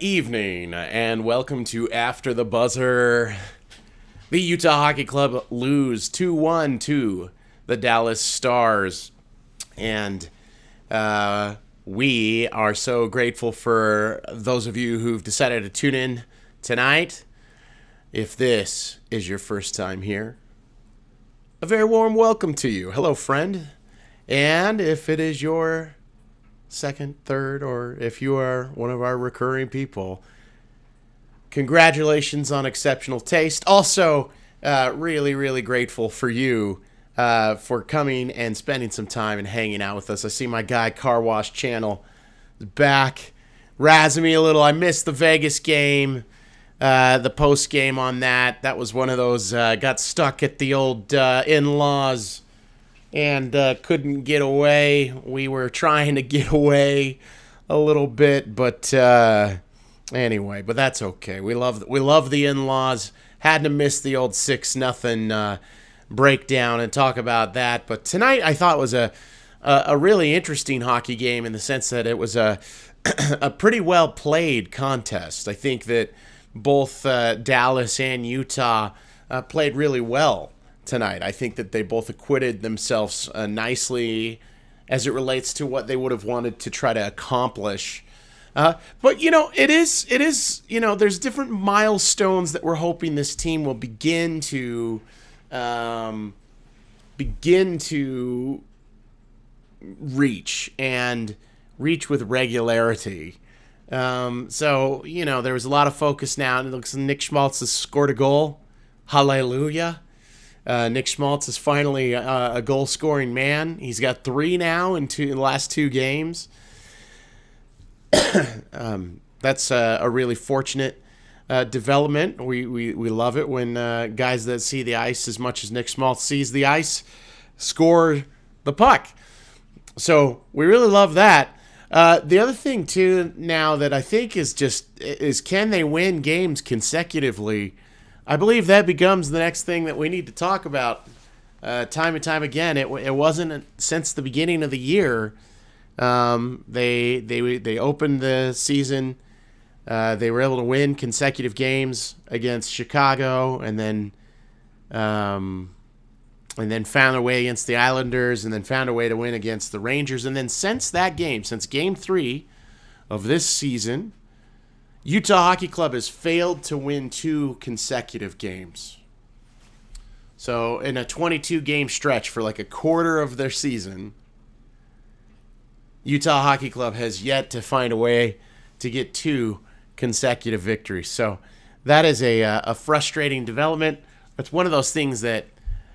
evening, and welcome to After the Buzzer. The Utah Hockey Club lose 2-1 to the Dallas Stars, and we are so grateful for those of you who've decided to tune in tonight. If this is your first time here, a very warm welcome to you. Hello, friend. And if it is your second, third, or if you are one of our recurring people, congratulations on exceptional taste. Also, really grateful for you for coming and spending some time and hanging out with us. I see my guy Car Wash Channel is back, razzing me a little. I missed the Vegas game, the Postgame on that. That was one of those, got stuck at the old in-laws and couldn't get away. We were trying to get away a little bit, but anyway, but that's okay. We love the in-laws. Had to miss the old 6-0 breakdown and talk about that. But tonight I thought was a really interesting hockey game in the sense that it was a pretty well played contest. I think that both Dallas and Utah played really well tonight. I think that they both acquitted themselves nicely as it relates to what they would have wanted to try to accomplish. But it is there's different milestones that we're hoping this team will begin to reach with regularity. So there was a lot of focus now. It looks like Nick Schmaltz has scored a goal. Hallelujah. Nick Schmaltz is finally a goal-scoring man. He's got 3 now in the last 2 games. That's a really fortunate development. We love it when guys that see the ice as much as Nick Schmaltz sees the ice score the puck. So we really love that. The other thing, too, now that I think is can they win games consecutively? I believe that becomes the next thing that we need to talk about time and time again. It wasn't since the beginning of the year. They opened the season. They were able to win consecutive games against Chicago, and then found a way against the Islanders, and then found a way to win against the Rangers. And then since Game 3 of this season, Utah Hockey Club has failed to win 2 consecutive games. So in a 22-game stretch for like a quarter of their season, Utah Hockey Club has yet to find a way to get 2 consecutive victories. So that is a frustrating development. It's one of those things that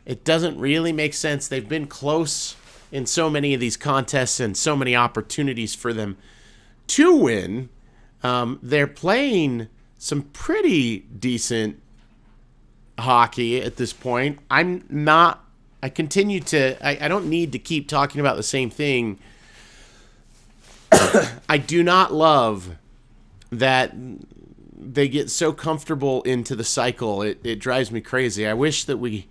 it doesn't really make sense. They've been close in so many of these contests and so many opportunities for them to win. They're playing some pretty decent hockey at this point. I don't need to keep talking about the same thing. I do not love that they get so comfortable into the cycle. It drives me crazy. I wish that we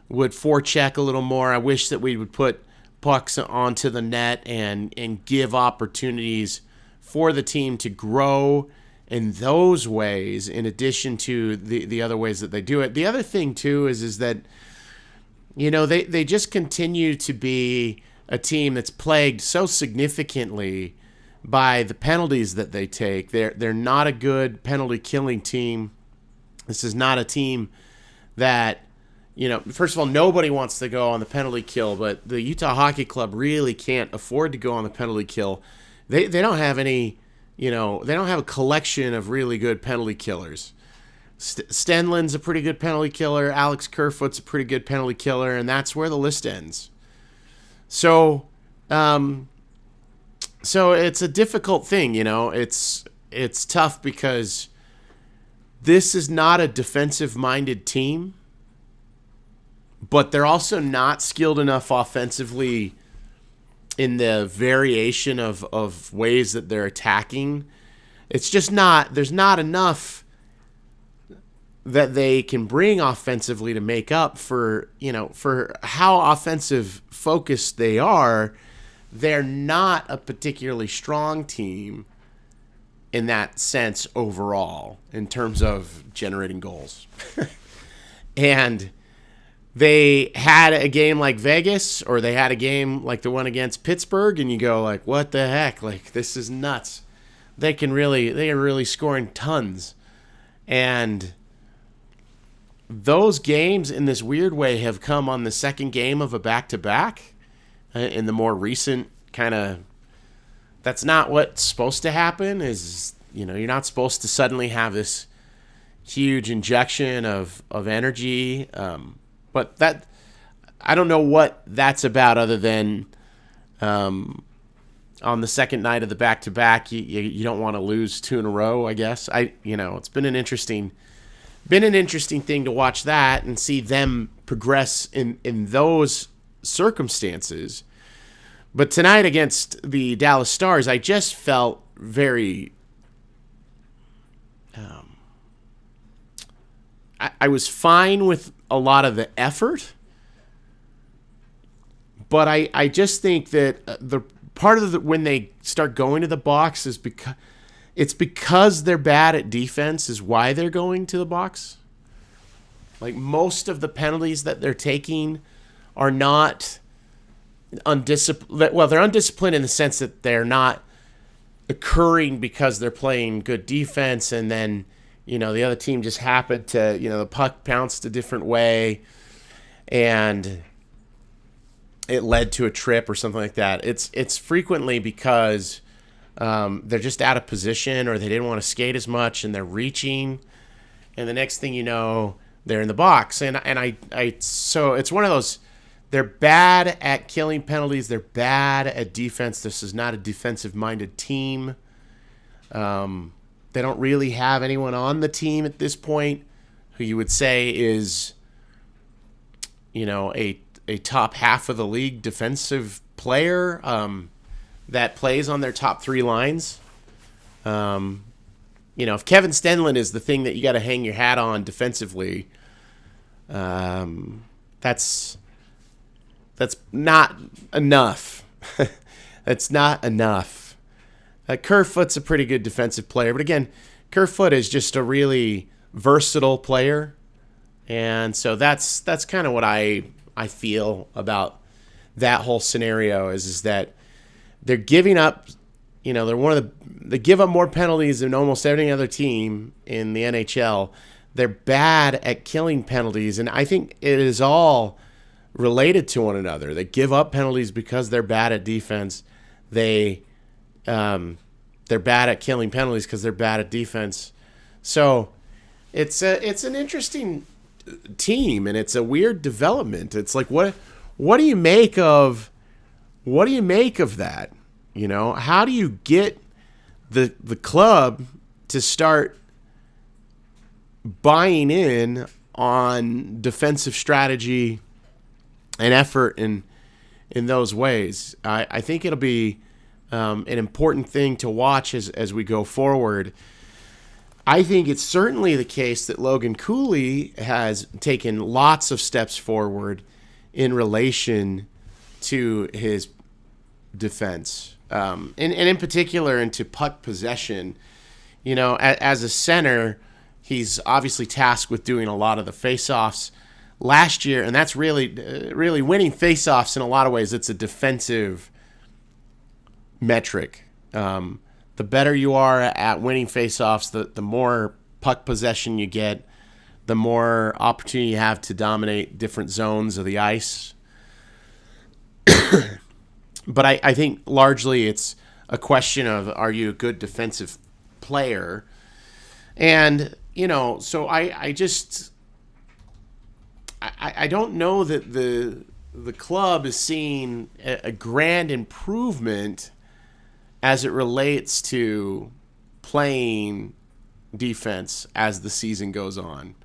would forecheck a little more. I wish that we would put pucks onto the net and give opportunities for the team to grow in those ways, in addition to the other ways that they do it. The other thing, too, is that, they just continue to be a team that's plagued so significantly by the penalties that they take. They're not a good penalty-killing team. This is not a team that, first of all, nobody wants to go on the penalty kill, but the Utah Hockey Club really can't afford to go on the penalty kill. They don't have any, they don't have a collection of really good penalty killers. Stenlin's a pretty good penalty killer. Alex Kerfoot's a pretty good penalty killer, and that's where the list ends. So it's a difficult thing, It's tough because this is not a defensive-minded team, but they're also not skilled enough offensively in the variation of ways that they're attacking. It's just there's not enough that they can bring offensively to make up for how offensive focused they are. They're not a particularly strong team in that sense overall in terms of generating goals. And they had a game like Vegas, or they had a game like the one against Pittsburgh, and you go like, what the heck? Like, this is nuts. They are really scoring tons. And those games in this weird way have come on the second game of a back-to-back in the more recent kind of. That's not what's supposed to happen. You're not supposed to suddenly have this huge injection of energy. But that, I don't know what that's about, other than on the second night of the back-to-back, you don't want to lose 2 in a row, I guess. It's been an interesting thing to watch that and see them progress in those circumstances. But tonight against the Dallas Stars, I just felt very. I was fine with a lot of the effort, but I just think that the part of when they start going to the box is because they're bad at defense is why they're going to the box. Like, most of the penalties that they're taking are not undisciplined. Well, they're undisciplined in the sense that they're not occurring because they're playing good defense, and then the other team just happened to the puck bounced a different way, and it led to a trip or something like that. It's frequently because they're just out of position, or they didn't want to skate as much, and they're reaching, and the next thing you know, they're in the box. So it's one of those. They're bad at killing penalties. They're bad at defense. This is not a defensive-minded team. They don't really have anyone on the team at this point who you would say is, a top half of the league defensive player that plays on their top 3 lines. If Kevin Stenlund is the thing that you got to hang your hat on defensively, that's not enough. That's not enough. Kerfoot's a pretty good defensive player, but again, Kerfoot is just a really versatile player, and so that's kind of what I feel about that whole scenario is that they're giving up. They give up more penalties than almost any other team in the NHL. They're bad at killing penalties, and I think it is all related to one another. They give up penalties because they're bad at defense. They're bad at killing penalties because they're bad at defense. So it's an interesting team, and it's a weird development. It's like what do you make of that? How do you get the club to start buying in on defensive strategy and effort in those ways? I think it'll be an important thing to watch as we go forward. I think it's certainly the case that Logan Cooley has taken lots of steps forward in relation to his defense, and in particular into puck possession. As a center, he's obviously tasked with doing a lot of the faceoffs last year, and that's really winning faceoffs in a lot of ways. It's a defensive metric. The better you are at winning faceoffs, the more puck possession you get, the more opportunity you have to dominate different zones of the ice. But I think largely it's a question of, are you a good defensive player? And, so I don't know that the club is seeing a grand improvement as it relates to playing defense as the season goes on.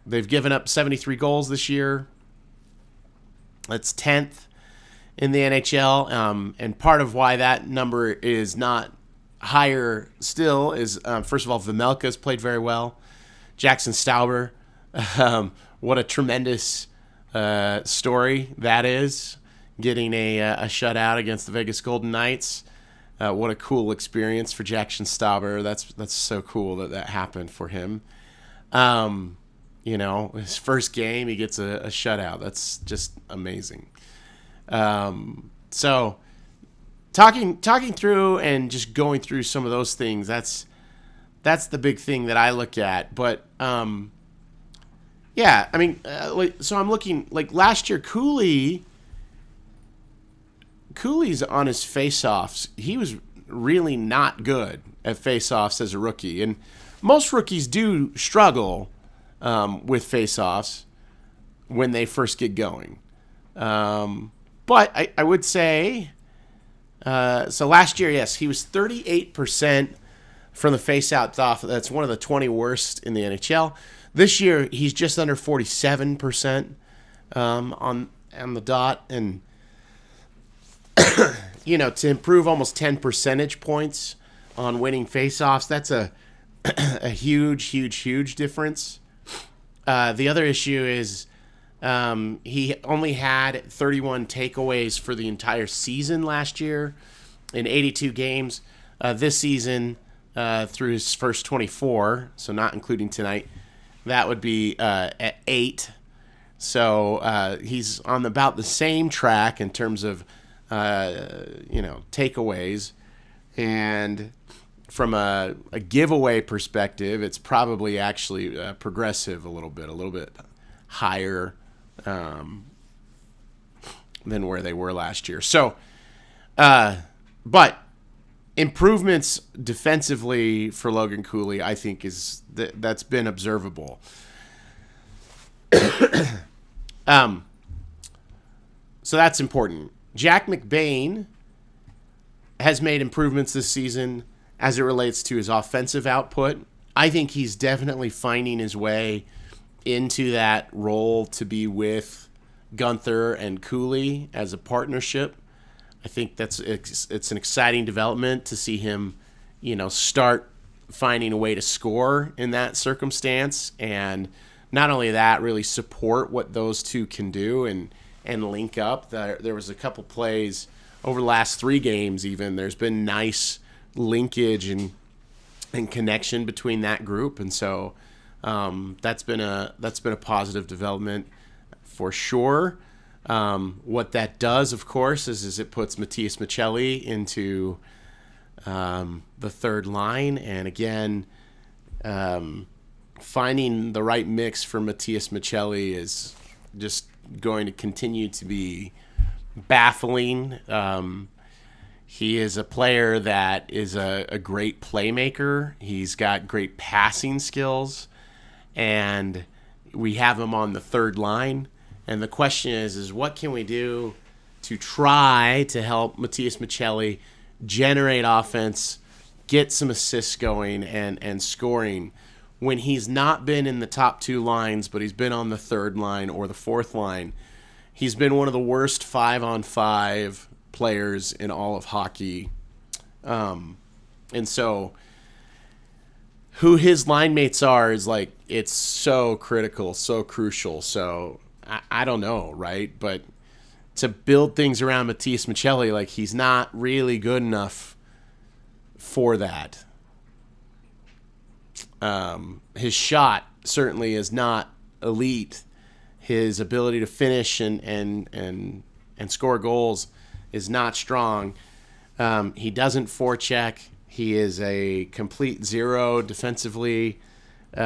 They've given up 73 goals this year. That's 10th in the NHL. And part of why that number is not higher still is, first of all, Vejmelka's played very well. Jackson Stauber, what a tremendous story that is, getting a shutout against the Vegas Golden Knights. What a cool experience for Jackson Stauber. That's so cool that happened for him. His first game, he gets a shutout. That's just amazing. So talking through and just going through some of those things, that's the big thing that I look at. But so I'm looking like last year, Cooley's on his face-offs. He was really not good at face-offs as a rookie, and most rookies do struggle with face-offs when they first get going. But I would say, so last year, yes, he was 38% from the face-out off. That's one of the 20 worst in the NHL. This year, he's just under 47% on the dot, and to improve almost 10 percentage points on winning face-offs, that's a huge difference. The other issue is he only had 31 takeaways for the entire season last year in 82 games. This season, through his first 24, so not including tonight, that would be at 8. So he's on about the same track in terms of takeaways. And from a giveaway perspective, it's probably actually progressive a little bit higher than where they were last year. So, but improvements defensively for Logan Cooley, I think, that's been observable. So that's important. Jack McBain has made improvements this season as it relates to his offensive output. I think he's definitely finding his way into that role to be with Gunther and Cooley as a partnership. I think it's an exciting development to see him, start finding a way to score in that circumstance, and not only that, really support what those two can do and link up. There was a couple plays over the last 3 games even. There's been nice linkage and connection between that group, and so that's been a positive development for sure. What that does, of course, is it puts Matias Michelli into the third line, and again, finding the right mix for Matias Michelli is just going to continue to be baffling. He is a player that is a great playmaker. He's got great passing skills, and we have him on the third line. And the question is what can we do to try to help Matias Michelli generate offense, get some assists going, and scoring when he's not been in the top 2 lines, but he's been on the third line or the fourth line. He's been one of the worst 5-on-5 players in all of hockey. And so who his line mates are is it's so critical, so crucial. So I don't know, right? But to build things around Matias Michelli, he's not really good enough for that. His shot certainly is not elite. His ability to finish and score goals is not strong. He doesn't forecheck. He is a complete zero defensively. He's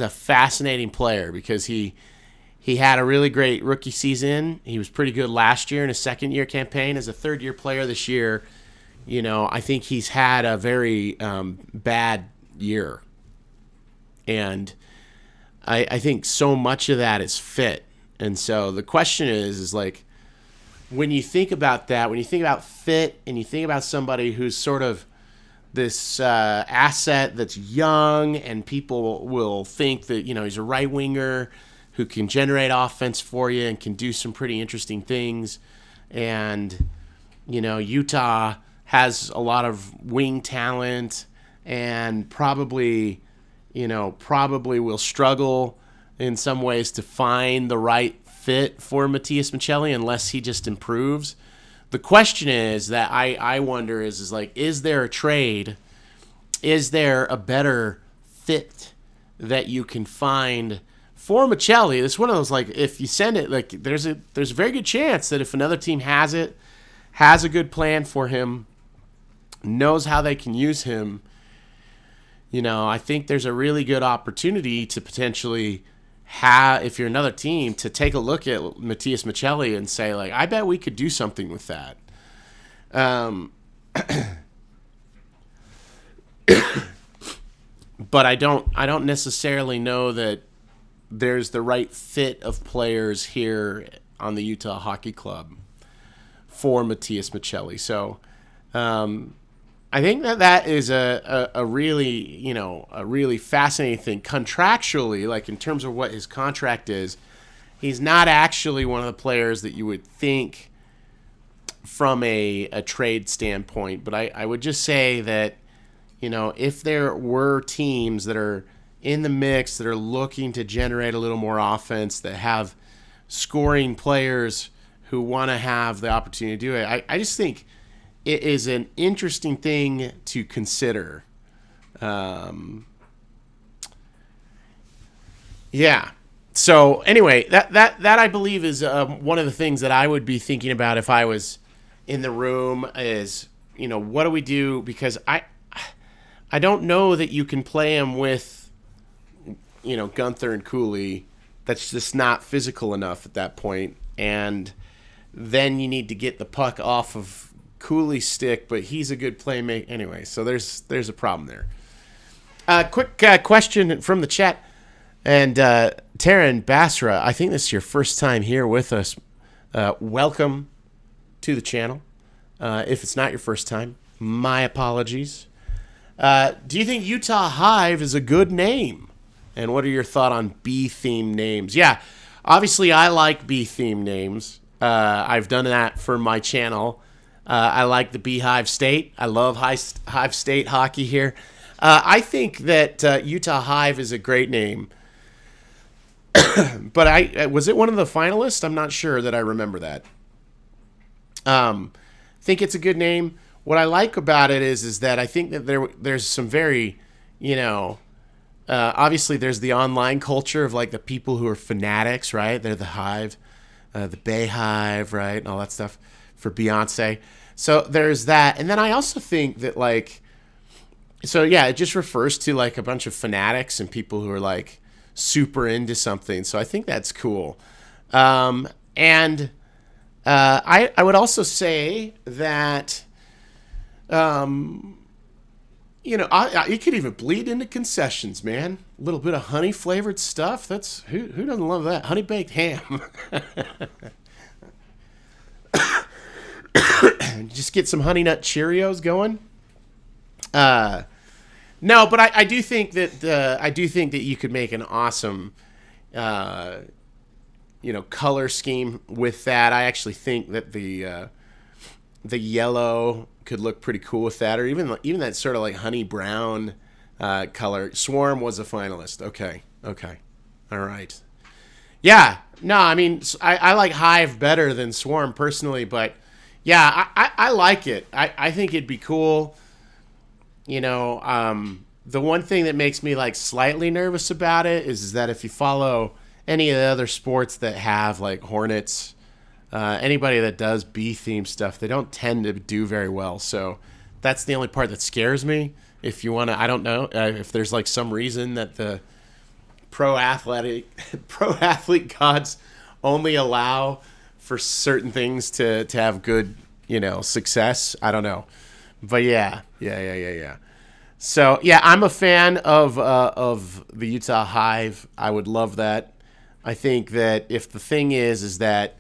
a fascinating player because he had a really great rookie season. He was pretty good last year in his second-year campaign. As a third-year player this year, I think he's had a very bad year. And I think so much of that is fit. And so the question is when you think about that, when you think about fit and you think about somebody who's sort of this asset that's young and people will think that, he's a right winger who can generate offense for you and can do some pretty interesting things. And, Utah has a lot of wing talent and probably will struggle in some ways to find the right fit for Matias Michelli unless he just improves. The question is that I wonder is like, is there a trade? Is there a better fit that you can find for Michelli? It's one of those, like, if you send it, like, there's a very good chance that if another team has it, has a good plan for him, knows how they can use him, I think there's a really good opportunity to potentially have, if you're another team, to take a look at Matias Michelli and say, like, I bet we could do something with that. But I don't necessarily know that there's the right fit of players here on the Utah Hockey Club for Matias Michelli. So I think that is a really, a really fascinating thing. Contractually, like in terms of what his contract is, he's not actually one of the players that you would think from a trade standpoint. But I would just say that, if there were teams that are in the mix, that are looking to generate a little more offense, that have scoring players who want to have the opportunity to do it, I just think it is an interesting thing to consider. Yeah. So anyway, that I believe is one of the things that I would be thinking about if I was in the room is, what do we do? Because I don't know that you can play him with, Gunther and Cooley. That's just not physical enough at that point. And then you need to get the puck off of Cooley's stick, but he's a good playmaker anyway. So there's a problem there. Quick question from the chat. And Taryn Basra, I think this is your first time here with us. Welcome to the channel. If it's not your first time, my apologies. Do you think Utah Hive is a good name? And what are your thoughts on bee-themed names? Yeah, obviously I like bee-themed names. I've done that for my channel. I like the Beehive State. I love Hive State hockey here. I think that Utah Hive is a great name. But was it one of the finalists? I'm not sure that I remember that. Think it's a good name. What I like about it is that I think that there's some very, obviously there's the online culture of like the people who are fanatics, right? They're the Hive, the Bay Hive, right? And all that stuff for Beyonce. So there's that. And then I also think that it just refers to like a bunch of fanatics and people who are like super into something. So I think that's cool. And I would also say that, you could even bleed into concessions, man. A little bit of honey flavored stuff. That's who doesn't love that? Honey baked ham. Just get some Honey Nut Cheerios going. No, but I do think that you could make an awesome, color scheme with that. I actually think that the yellow could look pretty cool with that, or even that sort of like honey brown color. Swarm was a finalist. Okay, all right. Yeah, no, I mean I like Hive better than Swarm personally, but yeah, I like it. I think it'd be cool. The one thing that makes me like slightly nervous about it is that if you follow any of the other sports that have like Hornets, anybody that does bee-themed stuff, they don't tend to do very well. So that's the only part that scares me. If you want to, I don't know if there's like some reason that the pro athlete gods only allow for certain things to have good, success. I don't know. But yeah. So yeah, I'm a fan of the Utah Hive. I would love that. I think that if the thing is that,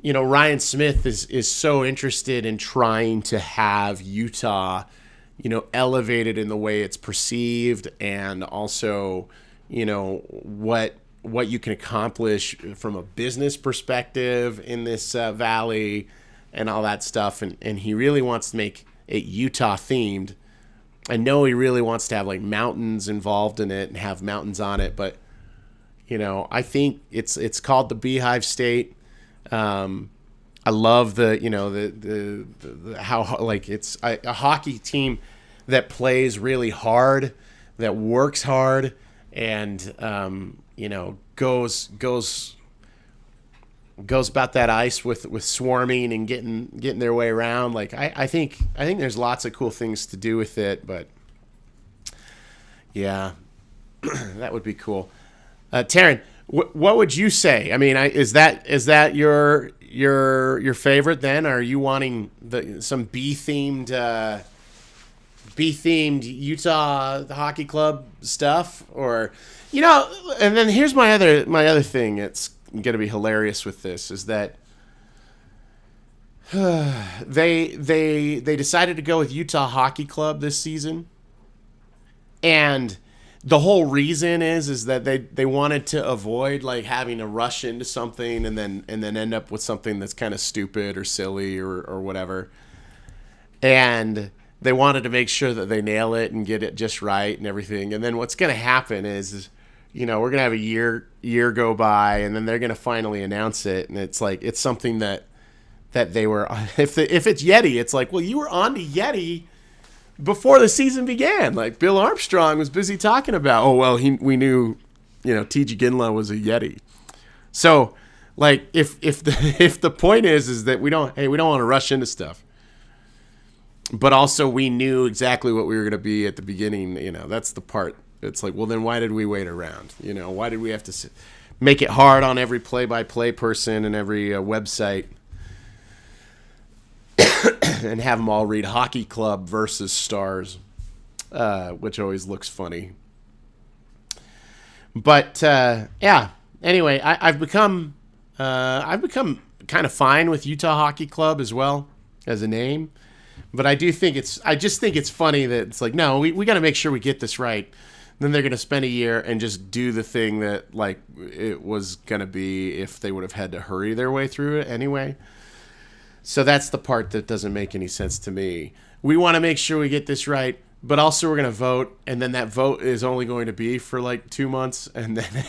Ryan Smith is so interested in trying to have Utah, elevated in the way it's perceived, and also, what you can accomplish from a business perspective in this valley and all that stuff. And he really wants to make it Utah themed. I know he really wants to have like mountains involved in it and have mountains on it, but I think it's called the Beehive State. I love the how like it's a hockey team that plays really hard, that works hard, and goes about that ice with swarming and getting their way around. Like I think there's lots of cool things to do with it, but yeah, that would be cool. Taryn, what would you say? I mean, is that your favorite then? Are you wanting some bee themed Utah hockey club stuff, or And then here's my other thing. It's gonna be hilarious with this is that they decided to go with Utah Hockey Club this season, and the whole reason is that they wanted to avoid like having to rush into something and then end up with something that's kind of stupid or silly or whatever. And they wanted to make sure that they nail it and get it just right and everything. And then what's going to happen is we're going to have a year go by, and then they're going to finally announce it, and it's like it's something that they were if it's Yeti, it's like, well, you were on to Yeti before the season began. Like Bill Armstrong was busy talking about, oh well, we knew, T.G. Ginla was a Yeti. So, like, if the point is that we don't want to rush into stuff, but also we knew exactly what we were going to be at the beginning. That's the part. It's like, well, then why did we wait around? Why did we have to make it hard on every play-by-play person and every website? And have them all read Hockey Club versus Stars, which always looks funny. But yeah. Anyway, I've become kind of fine with Utah Hockey Club as well as a name, but I just think it's funny that it's like, no, we got to make sure we get this right. Then they're going to spend a year and just do the thing that like it was going to be if they would have had to hurry their way through it anyway. So that's the part that doesn't make any sense to me. We want to make sure we get this right, but also we're going to vote, and then that vote is only going to be for like 2 months, and then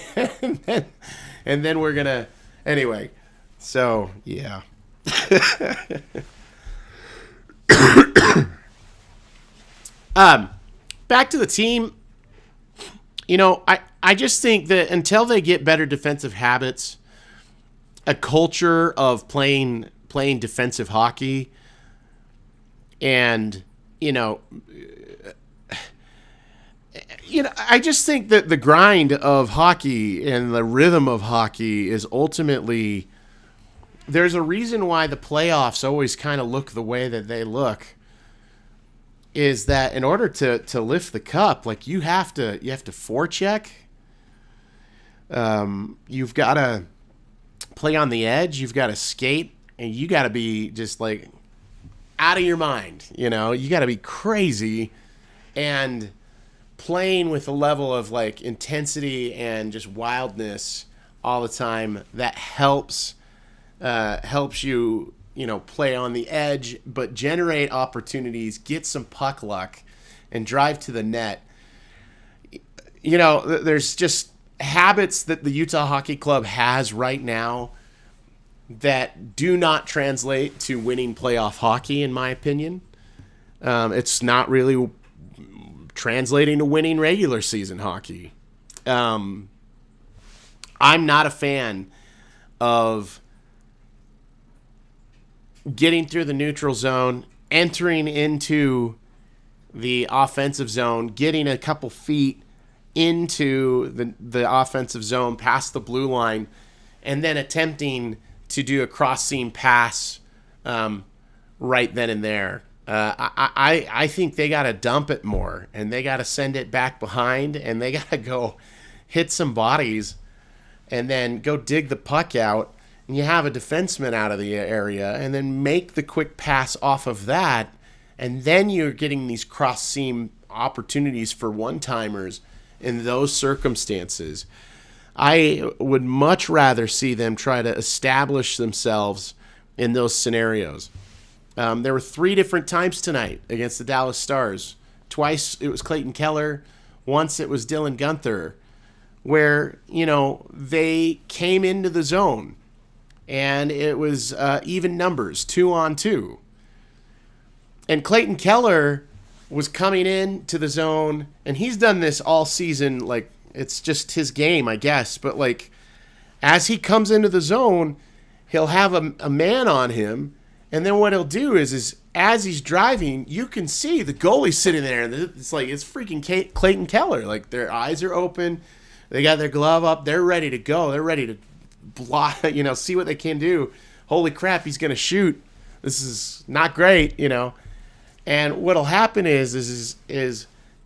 and then we're going to anyway. So, yeah. Back to the team. I just think that until they get better defensive habits, a culture of playing defensive hockey, and I just think that the grind of hockey and the rhythm of hockey is ultimately, there's a reason why the playoffs always kind of look the way that they look, is that in order to lift the cup, like you have to forecheck, you've got to play on the edge, you've got to skate, and you got to be just like out of your mind. You got to be crazy and playing with a level of like intensity and just wildness all the time that helps you, play on the edge, but generate opportunities, get some puck luck, and drive to the net. There's just habits that the Utah Hockey Club has right now that do not translate to winning playoff hockey, in my opinion. It's not really translating to winning regular season hockey. I'm not a fan of getting through the neutral zone, entering into the offensive zone, getting a couple feet into the offensive zone past the blue line, and then attempting to do a cross-seam pass right then and there. I think they got to dump it more, and they got to send it back behind, and they got to go hit some bodies and then go dig the puck out, and you have a defenseman out of the area, and then make the quick pass off of that, and then you're getting these cross-seam opportunities for one-timers in those circumstances. I would much rather see them try to establish themselves in those scenarios. There were 3 different times tonight against the Dallas Stars. Twice it was Clayton Keller. Once it was Dylan Gunther where, they came into the zone and it was even numbers, 2-on-2. And Clayton Keller was coming into the zone, and he's done this all season. Like, it's just his game, I guess. But, like, as he comes into the zone, he'll have a man on him, and then what he'll do is as he's driving, you can see the goalie sitting there, and it's like, it's freaking Clayton Keller. Like, their eyes are open, they got their glove up, they're ready to go, they're ready to block, see what they can do. Holy crap, he's gonna shoot. This is not great, And what'll happen is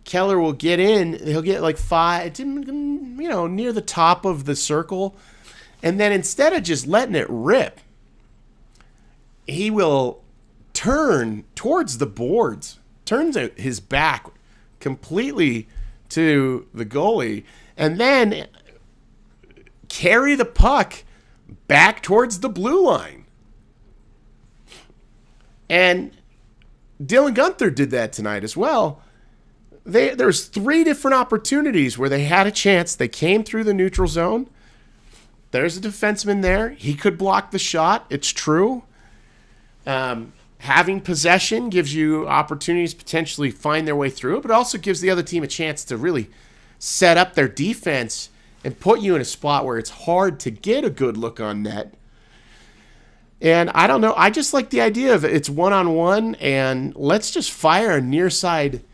Keller will get in. He'll get like 5, near the top of the circle, and then instead of just letting it rip, he will turn towards the boards, turns his back completely to the goalie, and then carry the puck back towards the blue line. And Dylan Guenther did that tonight as well. There's 3 different opportunities where they had a chance. They came through the neutral zone. There's a defenseman there. He could block the shot. It's true. Having possession gives you opportunities to potentially find their way through it, but also gives the other team a chance to really set up their defense and put you in a spot where it's hard to get a good look on net. And I don't know. I just like the idea of it's one-on-one, and let's just fire a near side,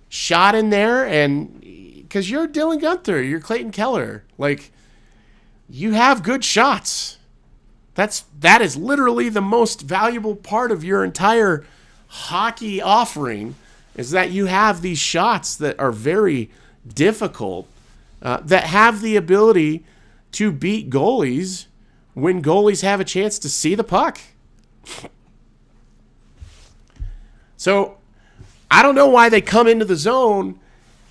shot in there. And because you're Dylan Guenther, you're Clayton Keller, like, you have good shots. That is literally the most valuable part of your entire hockey offering, is that you have these shots that are very difficult, that have the ability to beat goalies when goalies have a chance to see the puck. So I don't know why they come into the zone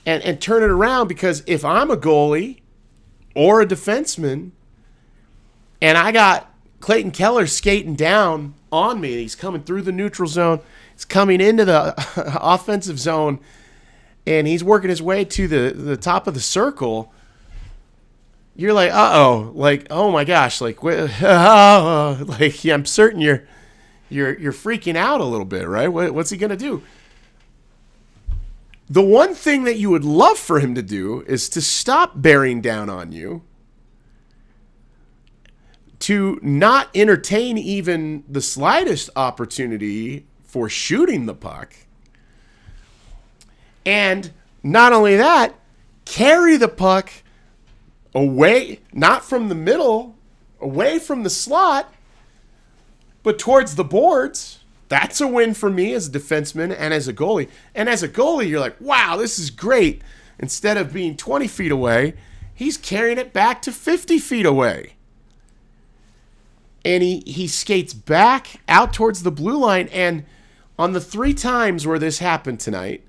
and turn it around, because if I'm a goalie or a defenseman and I got Clayton Keller skating down on me, he's coming through the neutral zone, he's coming into the offensive zone, and he's working his way to the top of the circle, you're like, uh-oh, like, oh my gosh, like, like, yeah, I'm certain you're freaking out a little bit, right? What's he gonna do? The one thing that you would love for him to do is to stop bearing down on you, to not entertain even the slightest opportunity for shooting the puck, and not only that, carry the puck away, not from the middle, away from the slot, but towards the boards. That's a win for me as a defenseman and as a goalie. And as a goalie, you're like, wow, this is great. Instead of being 20 feet away, he's carrying it back to 50 feet away. And he skates back out towards the blue line. And on the 3 times where this happened tonight,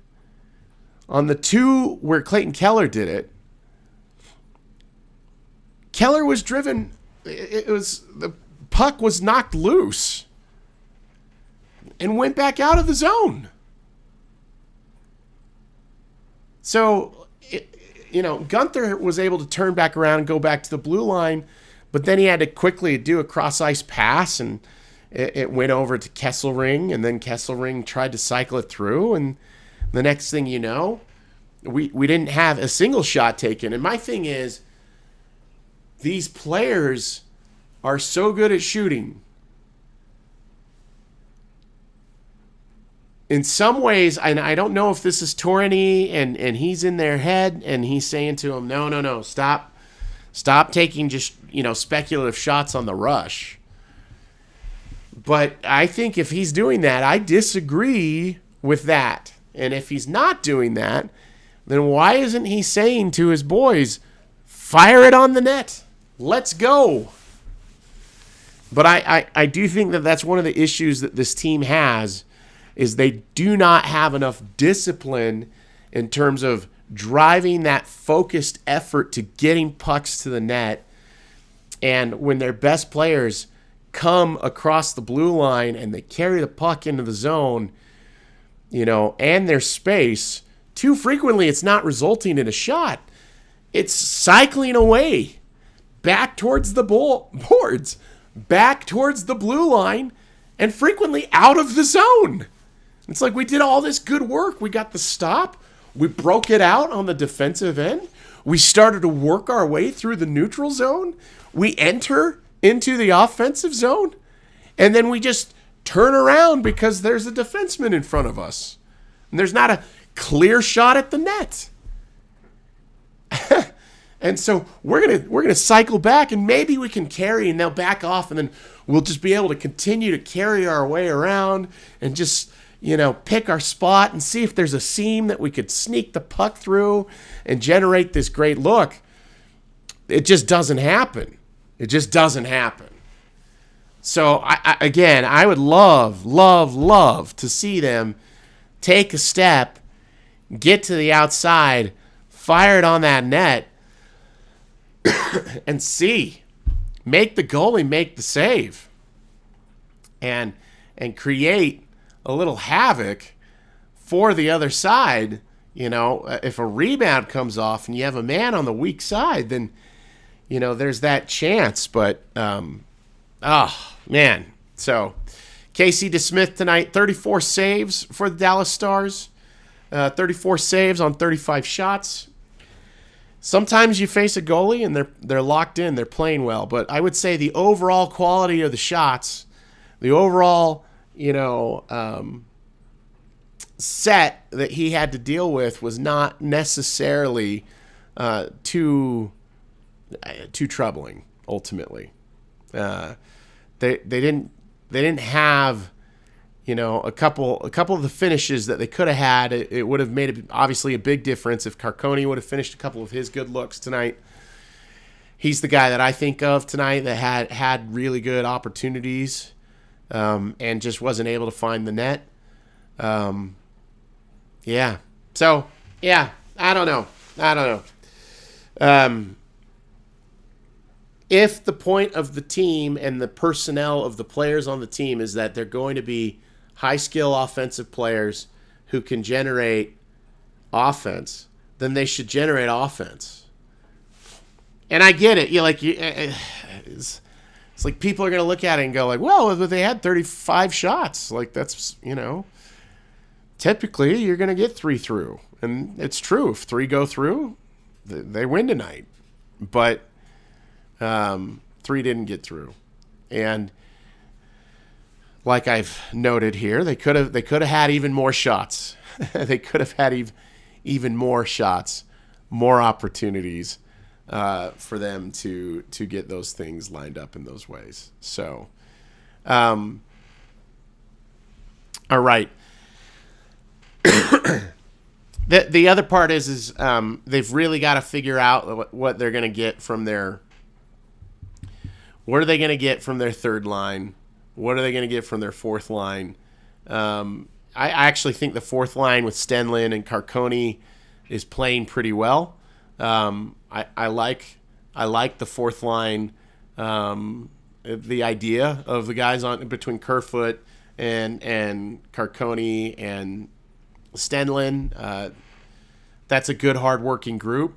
on the 2 where Clayton Keller did it, Keller was driven. The puck was knocked loose and went back out of the zone. So, Guenther was able to turn back around and go back to the blue line, but then he had to quickly do a cross-ice pass, and it went over to Kesselring, and then Kesselring tried to cycle it through, and the next thing you know, we didn't have a single shot taken. And my thing is, these players are so good at shooting. In some ways, and I don't know if this is Torreny and he's in their head and he's saying to him, no, stop taking just, speculative shots on the rush. But I think if he's doing that, I disagree with that. And if he's not doing that, then why isn't he saying to his boys, fire it on the net? Let's go. But I do think that that's one of the issues that this team has, is they do not have enough discipline in terms of driving that focused effort to getting pucks to the net. And when their best players come across the blue line and they carry the puck into the zone, and their space, too frequently it's not resulting in a shot. It's cycling away back towards the boards, back towards the blue line, and frequently out of the zone. It's like we did all this good work. We got the stop. We broke it out on the defensive end. We started to work our way through the neutral zone. We enter into the offensive zone. And then we just turn around because there's a defenseman in front of us. And there's not a clear shot at the net. And so we're gonna cycle back, and maybe we can carry, and they'll back off, and then we'll just be able to continue to carry our way around and just, pick our spot and see if there's a seam that we could sneak the puck through and generate this great look. It just doesn't happen. It just doesn't happen. So I would love to see them take a step, get to the outside, fire it on that net, and make the goalie make the save, and create a little havoc for the other side. If a rebound comes off and you have a man on the weak side, then there's that chance. But man, so Casey DeSmith tonight, 34 saves for the Dallas Stars, 34 saves on 35 shots. Sometimes you face a goalie and they're locked in, they're playing well. But I would say the overall quality of the shots, the overall, set that he had to deal with was not necessarily too troubling. Ultimately, they didn't have, a couple of the finishes that they could have had. It would have made obviously a big difference if Carcone would have finished a couple of his good looks tonight. He's the guy that I think of tonight that had really good opportunities, and just wasn't able to find the net. Yeah. So yeah, I don't know. If the point of the team and the personnel of the players on the team is that they're going to be high-skill offensive players who can generate offense, then they should generate offense. And I get it. It's like people are going to look at it and go like, well, they had 35 shots. Like, that's, typically you're going to get 3 through. And it's true. If 3 go through, they win tonight. But 3 didn't get through. And like I've noted here, they could have had even more shots. They could have had even more shots, more opportunities for them to get those things lined up in those ways. So, all right. The other part is they've really got to figure out what they're going to get from their. What are they going to get from their third line? What are they going to get from their fourth line? I actually think the fourth line with Stenlin and Carcone is playing pretty well. I like the fourth line. The idea of the guys on between Kerfoot and Carcone and Stenlin. That's a good, hardworking group.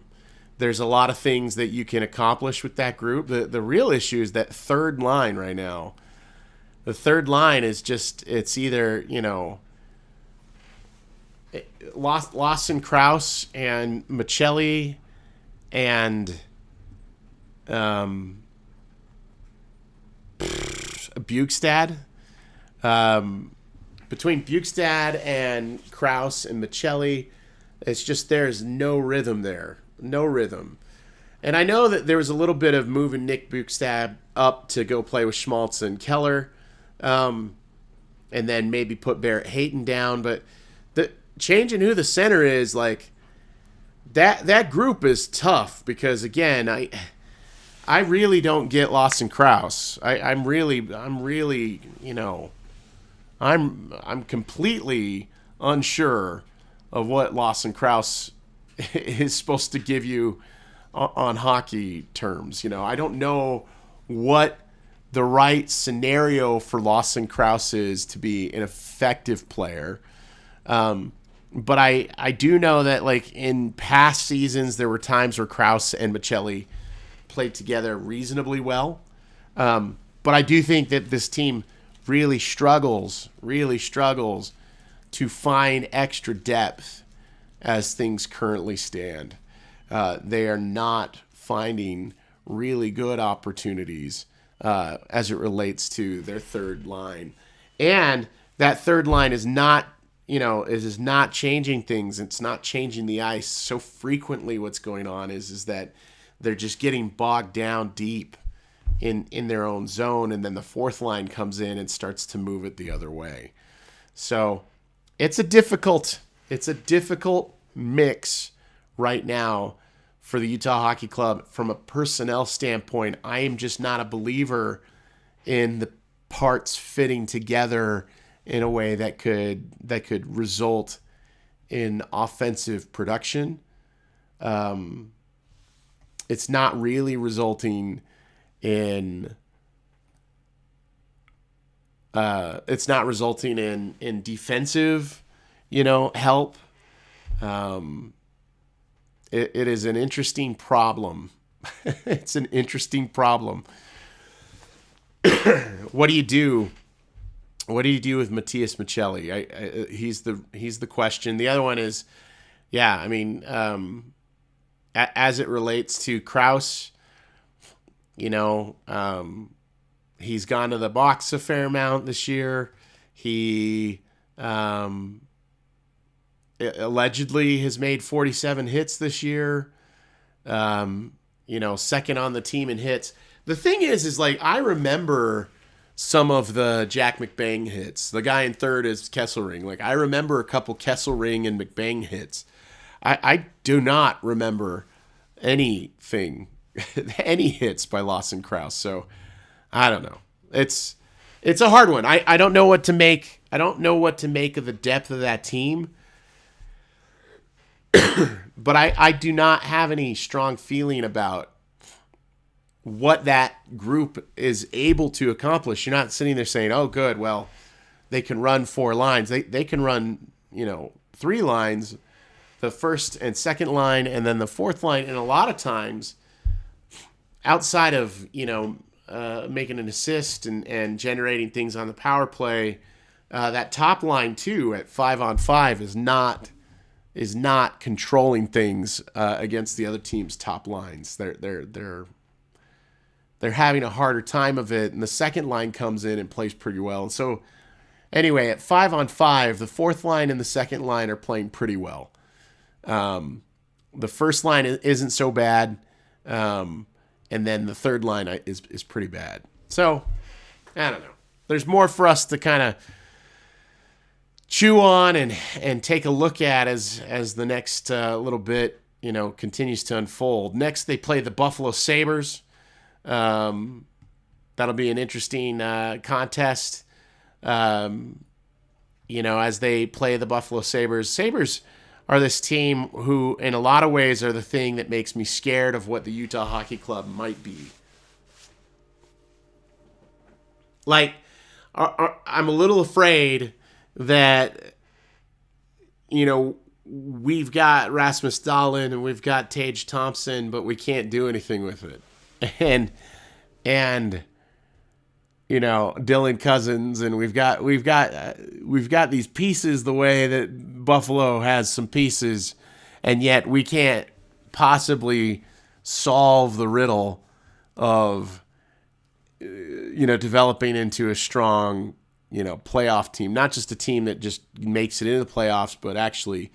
There's a lot of things that you can accomplish with that group. The real issue is that third line right now. The third line is just, it's either, Lawson Krause and Michelli and Bukestad. Between Bukestad and Krause and Michelli, it's just there's no rhythm there. No rhythm. And I know that there was a little bit of moving Nick Bukestad up to go play with Schmaltz and Keller, and then maybe put Barrett Hayton down. But the changing who the center is, like, that group is tough because, again, I really don't get Lawson Krause. I'm completely unsure of what Lawson Krause is supposed to give you on hockey terms. I don't know what the right scenario for Lawson Krause is to be an effective player. But I do know that, like, in past seasons, there were times where Krause and Michelli played together reasonably well. But I do think that this team really struggles to find extra depth as things currently stand. They are not finding really good opportunities as it relates to their third line. And that third line is not, is not changing things. It's not changing the ice so frequently. What's going on is that they're just getting bogged down deep in their own zone, and then the fourth line comes in and starts to move it the other way. So it's a difficult mix right now for the Utah Hockey Club. From a personnel standpoint, I am just not a believer in the parts fitting together in a way that could result in offensive production. It's not really resulting in defensive, help. It is an interesting problem. It's an interesting problem. What do you do? What do you do with Matias Michelli? He's the question. The other one is, as it relates to Krause, he's gone to the box a fair amount this year. He allegedly has made 47 hits this year. Second on the team in hits. The thing is like, I remember some of the Jack McBang hits. The guy in third is Kesselring. Like, I remember a couple Kesselring and McBang hits. I do not remember anything, any hits by Lawson Krause. So I don't know. It's a hard one. I don't know what to make. I don't know what to make of the depth of that team. But I do not have any strong feeling about what that group is able to accomplish. You're not sitting there saying, oh, good, well, they can run 4 lines. They can run, 3 lines, the first and second line, and then the fourth line. And a lot of times, outside of, making an assist and generating things on the power play, that top line, too, at 5-on-5 is not controlling things against the other team's top lines. They're having a harder time of it, and the second line comes in and plays pretty well. And so, anyway, at 5-on-5, the fourth line and the second line are playing pretty well. The first line isn't so bad, and then the third line is pretty bad. So, I don't know. There's more for us to kind of chew on and take a look at as the next little bit, continues to unfold. Next, they play the Buffalo Sabres. That'll be an interesting contest. As they play the Buffalo Sabres. Sabres are this team who, in a lot of ways, are the thing that makes me scared of what the Utah Hockey Club might be. Like, I'm a little afraid that, we've got Rasmus Dahlin and we've got Tage Thompson, but we can't do anything with it. And Dylan Cousins, and we've got these pieces the way that Buffalo has some pieces, and yet we can't possibly solve the riddle of developing into a strong playoff team, not just a team that just makes it into the playoffs, but actually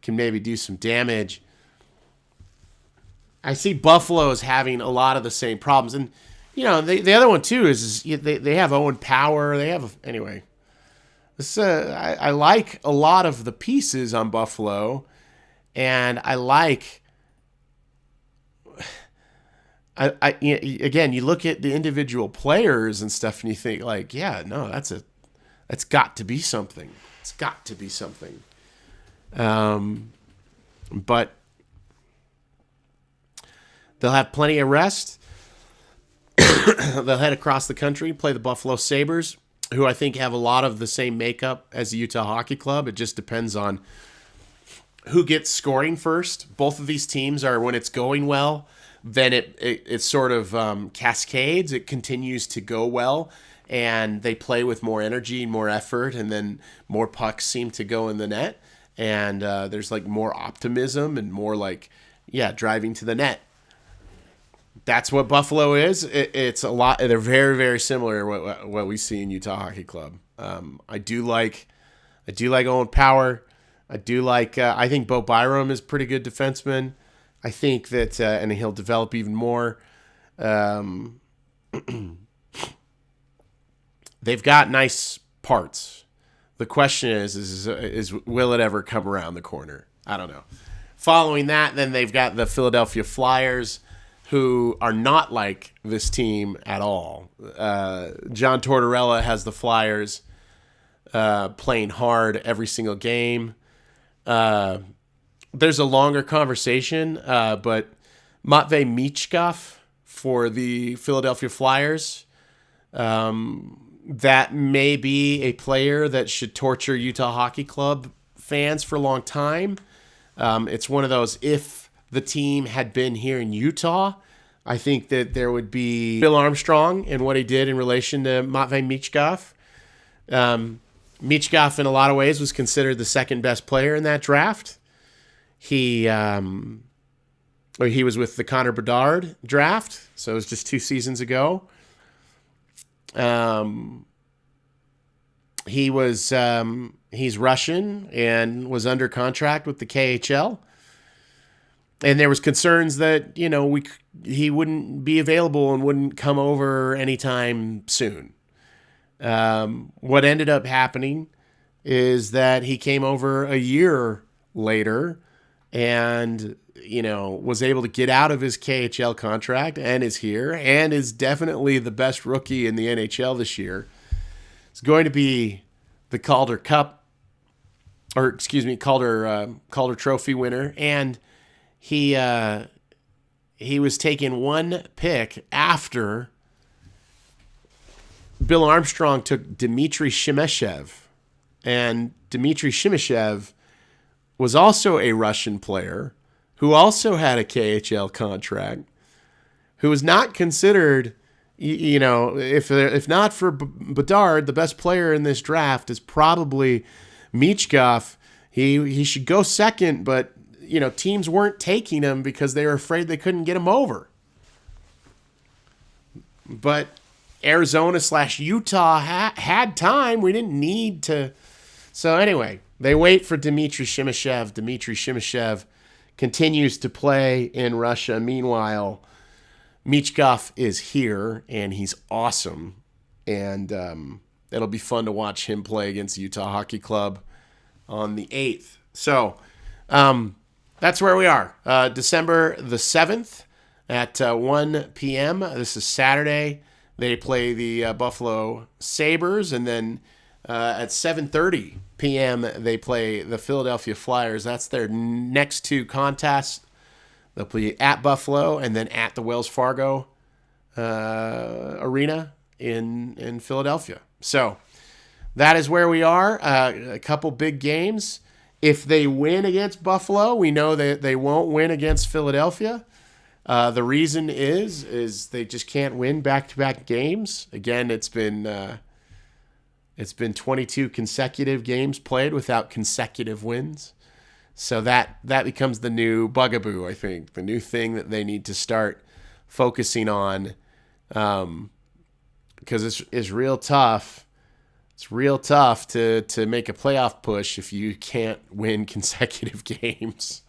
can maybe do some damage. I see Buffalo as having a lot of the same problems. And, the other one, too, is they have Owen Power. They have, anyway. I like a lot of the pieces on Buffalo. And I like, again, you look at the individual players and stuff and you think, like, yeah, no, that's got to be something. It's got to be something. But they'll have plenty of rest. They'll head across the country, play the Buffalo Sabres, who I think have a lot of the same makeup as the Utah Hockey Club. It just depends on who gets scoring first. Both of these teams are, when it's going well, then it sort of cascades. It continues to go well, and they play with more energy and more effort, and then more pucks seem to go in the net, and there's like more optimism and more like, driving to the net. That's what Buffalo is. It's a lot. They're very, very similar to what we see in Utah Hockey Club. I do like Owen Power. I do like. I think Bo Byram is a pretty good defenseman. I think that, and he'll develop even more. They've got nice parts. The question is will it ever come around the corner? I don't know. Following that, then they've got the Philadelphia Flyers, who are not like this team at all. John Tortorella has the Flyers playing hard every single game. There's a longer conversation, but Matvei Michkov for the Philadelphia Flyers, that may be a player that should torture Utah Hockey Club fans for a long time. It's one of those, if the team had been here in Utah, I think that there would be Bill Armstrong and what he did in relation to Matvei Michkov. Michkov, in a lot of ways, was considered the second best player in that draft. He was with the Connor Bedard draft, so it was just 2 seasons ago. He's Russian and was under contract with the KHL. And there was concerns that, he wouldn't be available and wouldn't come over anytime soon. What ended up happening is that he came over a year later and, was able to get out of his KHL contract and is here and is definitely the best rookie in the NHL this year. It's going to be the Calder Cup, Calder Trophy winner, and he was taken one pick after Bill Armstrong took Dmitry Shemeshev, and Dmitry Shemeshev was also a Russian player who also had a KHL contract, who was not considered, if not for Bedard, the best player in this draft is probably Michkov. He should go second, but teams weren't taking him because they were afraid they couldn't get him over. But Arizona/Utah had time. We didn't need to. So anyway, they wait for Dmitry Shemeshev. Dmitry Shemeshev continues to play in Russia. Meanwhile, Michkov is here, and he's awesome. And it'll be fun to watch him play against the Utah Hockey Club on the 8th. So that's where we are. December the 7th at 1 p.m. This is Saturday. They play the Buffalo Sabres, and then at 7:30 p.m. they play the Philadelphia Flyers. That's their next 2 contests. They'll play at Buffalo and then at the Wells Fargo Arena in Philadelphia. So that is where we are. A couple big games. If they win against Buffalo, we know that they won't win against Philadelphia. The reason is they just can't win back-to-back games. Again, it's been 22 consecutive games played without consecutive wins. So that becomes the new bugaboo, I think, the new thing that they need to start focusing on, because it's real tough. It's real tough to make a playoff push if you can't win consecutive games.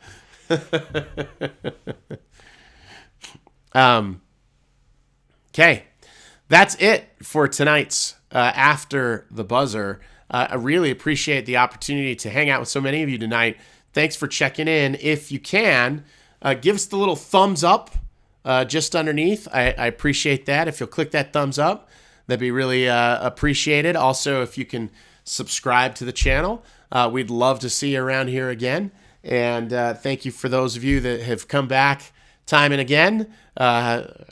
Okay, that's it for tonight's After the Buzzer. I really appreciate the opportunity to hang out with so many of you tonight. Thanks for checking in. If you can, give us the little thumbs up just underneath. I appreciate that. If you'll click that thumbs up, that'd be really appreciated. Also, if you can subscribe to the channel, we'd love to see you around here again. And thank you for those of you that have come back time and again.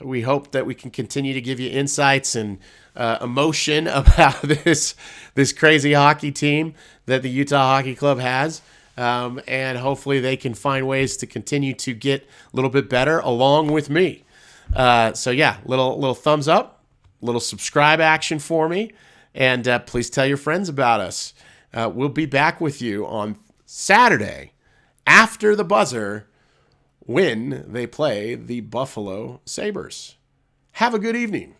We hope that we can continue to give you insights and emotion about this crazy hockey team that the Utah Hockey Club has. and hopefully they can find ways to continue to get a little bit better along with me. So yeah, little thumbs up, little subscribe action for me, and please tell your friends about us. We'll be back with you on Saturday after the buzzer when they play the Buffalo Sabres. Have a good evening.